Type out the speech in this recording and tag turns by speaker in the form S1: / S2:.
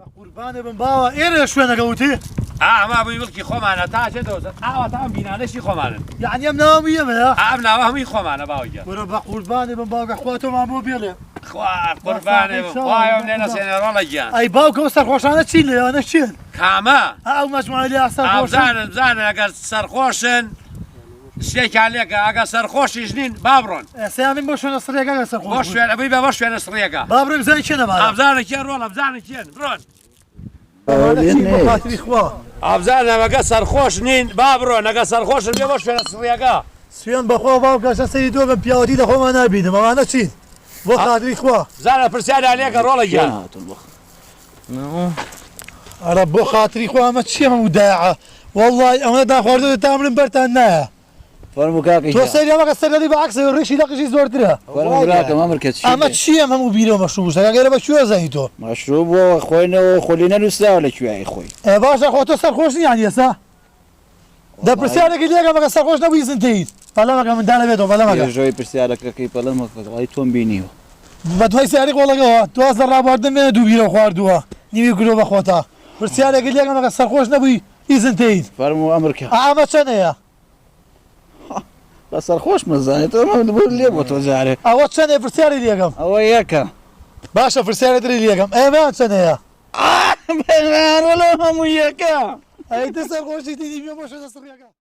S1: قوربانێ بم باوە ئێرە شوێنەکە وتی
S2: ئەمە بووی وڵکی خۆمانە تا چێتەوە ئاوا تا ئەم بینانەشی خۆمانن
S1: یعنی ئەم ناوە ئێمەیە
S2: ئەم ناوە هەمووی خۆمانە باوەگە
S1: وەرە بە قوربانێ بم باوکە خوا تۆمان بۆ بێڵێ
S2: خوا قوربانێ خوایەم لێ نەسێنێ گیان
S1: ئەی باوکە ئەو سەرخۆشانە چی لێوانە چین
S2: کامە
S1: ئەو مەجموعە لێ سەرخۆشان
S2: بزانن ئەگەر سەرخۆشن شتێکیان لێکە ئەگە سەرخۆشیش نین با بڕۆن
S1: ئێسەیانین بۆ شوێنە سڕێگە
S2: بۆ
S1: سەرخۆش
S2: شوێنە بووی بە بۆ شوێنە سڕێگە
S1: با بڕێم زانی چێنە ماڵە
S2: ئابزانە کێن ڕۆڵە بزانە کێن بڕۆن
S1: بە خاتری خوا
S2: ئابزانە ئەگە سەرخۆش نین با بڕۆن ئەگە سەرخۆشن بێ بۆ شوێنە سڕێگە
S1: سوێن بەخوا باوکەشە سەری تۆ بم پیاوەتی لە خۆمان نبینم ئەوانە چین بۆ خاتری خوا
S2: زانە پرسیاریان لێکە ڕۆڵە گیان
S1: ئەرە بۆ خاتری خوا ئەمە چیە هەموو داعە وەڵڵای ئەوەنە داخواردن تامرم بەرتان نایە
S3: فەرموو کاکە
S1: تۆ سەیری ئەمەکە سەرەلی بەعکسە ڕێشی لەقژی زۆرترە
S3: فەرموو براکەم ئەمرکە چی
S1: ئەمە چییە هەموو بیرۆ مەشروب گەرە بە کوێ زەنی تۆ
S3: مەشروب بۆ خۆینەوە خۆلی نەنووسراوە لە کوێی خۆی
S1: ئێ باشە خۆ تۆ سەرخۆش نیان ئێستا دەپرسیارێکی لێگە مەگە سەرخۆش نەبووی زنتەیت پەلەمەکە مندانە بێتەوە پەلەمەکە
S3: ژۆی پرسیارەکەکەی پەلەمەکە وڵی تۆم بینیوە
S1: بە دوای سیاری قۆڵەکەەوە تۆ لە ڕابواردن بێنە دوو بیرە خواردووە نیوی گرۆ بە خۆتا پرسیارێکی لێگە مەگە سەرخۆش نەبووی ئیزنتەیت
S3: فەرموو ئەمرکە
S1: ئامە چەندەیە
S3: بە سەرخۆش مەزانێت بۆ لێ بۆ تۆ جارێ
S1: ئەوە چەندێ پرسیاری لێگەم
S3: ئەوە یەکە
S1: باشە پرسیارە دری لێگەم ئێمەیان چەندەیە
S3: بەڵام هەموو یەکە
S1: ئەی تە سەرخۆشی تینی بێ بۆ شوێنە سڕیەکە